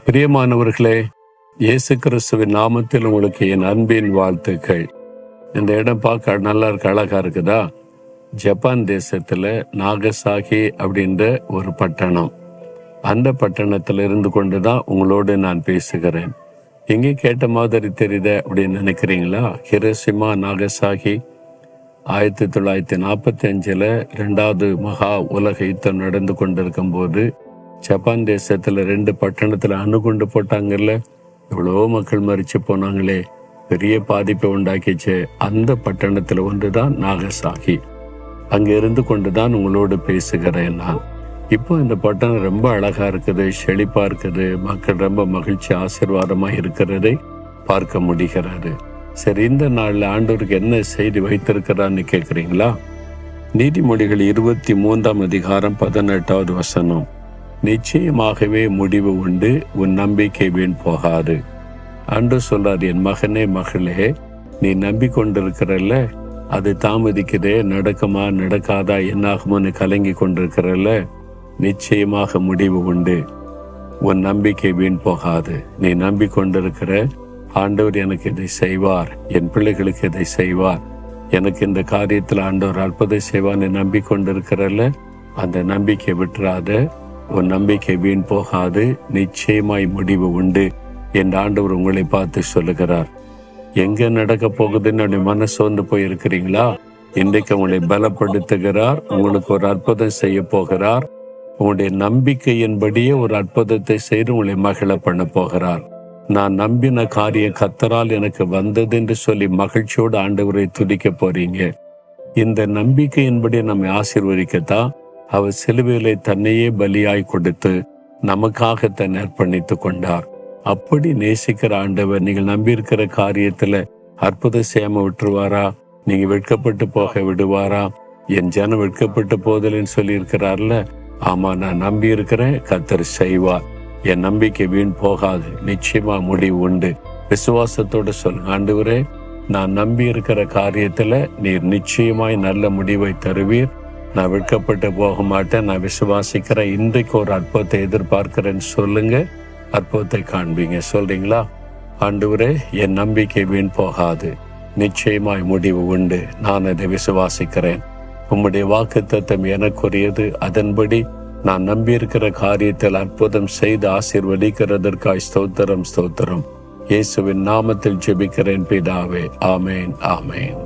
பிரியமானவர்களே, இயேசு கிறிஸ்துவின் நாமத்தில் உங்களுக்கு என் அன்பின் வாழ்த்துக்கள். இந்த இடம் பார்க்க நல்லா இருக்கு, அழகா இருக்குதா? ஜப்பான் தேசத்துல நாகசாகி அப்படின்ற ஒரு பட்டணம். அந்த பட்டணத்துல இருந்து கொண்டுதான் உங்களோடு நான் பேசுகிறேன். எங்கே கேட்ட மாதிரி தெரியுத அப்படின்னு நினைக்கிறீங்களா? ஹிரோஷிமா நாகசாகி 1945 2வது மகா உலக யுத்தம் நடந்து கொண்டிருக்கும் போது ஜப்பான் தேசத்துல 2 பட்டணத்துல அணுகுண்டு போட்டாங்கல்ல, எவ்வளோ மக்கள் மரிச்சு போனாங்களே, பெரிய பாதிப்பை உண்டாக்கிச்சு. அந்த பட்டணத்துல ஒன்றுதான் நாகசாகி. அங்க இருந்து கொண்டுதான் உங்களோடு பேசுகிறேன் நான். இப்போ இந்த பட்டணம் ரொம்ப அழகா இருக்குது, செழிப்பா இருக்குது, மக்கள் ரொம்ப மகிழ்ச்சி ஆசீர்வாதமா இருக்கிறதை பார்க்க முடிகிறது. சரி, இந்த நாள்ல ஆண்டவருக்கு என்ன செய்தி வைத்திருக்கிறான்னு கேட்குறீங்களா? நீதிமொழிகள் 23ஆம் அதிகாரம் 18வது வசனம், நிச்சயமாகவே முடிவு உண்டு, உன் நம்பிக்கை வீண் போகாது. ஆண்டவர் சொல்றார், என் மகனே மகளே, நீ நம்பிக்கொண்டிருக்கிறல்ல, அது தாமதிக்குதே, நடக்குமா நடக்காதா என்னாகுமோன்னு கலங்கி கொண்டிருக்கிறல்ல, நிச்சயமாக முடிவு உண்டு, உன் நம்பிக்கை வீண் போகாது. நீ நம்பிக்கொண்டிருக்கிற ஆண்டவர் எனக்கு இதை செய்வார், என் பிள்ளைகளுக்கு இதை செய்வார், எனக்கு இந்த காரியத்தில் ஆண்டவர் அற்புதம் செய்வார், நீ நம்பிக்கொண்டிருக்கிறல்ல, அந்த நம்பிக்கை விட்டுறாத. உன் நம்பிக்கை வீண் போகாது, நிச்சயமாய் முடிவு உண்டு என்று ஆண்டவர் உங்களை பார்த்து சொல்லுகிறார். எங்க நடக்க போகுதுன்னு மனசு வந்து போயிருக்கிறீங்களா? இன்றைக்கு உங்களை பலப்படுத்துகிறார், உங்களுக்கு ஒரு அற்புதம் செய்ய போகிறார். உங்களுடைய நம்பிக்கையின்படியே ஒரு அற்புதத்தை செய்து உங்களை மகிழ பண்ண போகிறார். நான் நம்பின காரியம் கர்த்தரால் எனக்கு வந்தது என்று சொல்லி மகிழ்ச்சியோடு ஆண்டவரை துதிக்க போறீங்க. இந்த நம்பிக்கையின்படி நம்மை ஆசீர்வதிக்கத்தான் அவர் சிலுவையிலே தன்னையே பலியாய் கொடுத்து நமக்காக தன்னை அர்ப்பணித்துக் கொண்டார். அப்படி நேசிக்கிற ஆண்டவர் நீங்கள் நம்பியிருக்கிற காரியத்துல அற்புதம் செய்யாம விட்டுருவாரா? நீங்க வெட்கப்பட்டு போக விடுவாரா? என் ஜனம் வெட்கப்பட்டு போதல்ன்னு சொல்லி இருக்கிறார்ல. ஆமா, நான் நம்பி இருக்கிறேன், கர்த்தர் செய்வார். என் நம்பிக்கை வீண் போகாது, நிச்சயமா முடிவு உண்டு. விசுவாசத்தோட சொல்லுங்க, ஆண்டவரே, நான் நம்பி இருக்கிற காரியத்துல நீர் நிச்சயமாய் நல்ல முடிவை தருவீர். நான் வெட்கப்பட்டு போக மாட்டேன், நான் விசுவாசிக்கிறேன், இன்றைக்கு ஒரு அற்புதத்தை எதிர்பார்க்கிறேன்னு சொல்லுங்க, அற்புதத்தை காண்பீங்க. சொல்றீங்களா? ஆண்டவரே, என் நம்பிக்கை வீண் போகாது, நிச்சயமாய் முடிவு உண்டு, நான் அதை விசுவாசிக்கிறேன். உம்முடைய வாக்குத்தத்தம் எனக்குரியது, அதன்படி நான் நம்பியிருக்கிற காரியத்தில் அற்புதம் செய்து ஆசீர்வதிக்கிறதற்காய் ஸ்தோத்திரம் ஸ்தோத்திரம். இயேசுவின் நாமத்தில் ஜெபிக்கிறேன் பிதாவே, ஆமேன் ஆமேன்.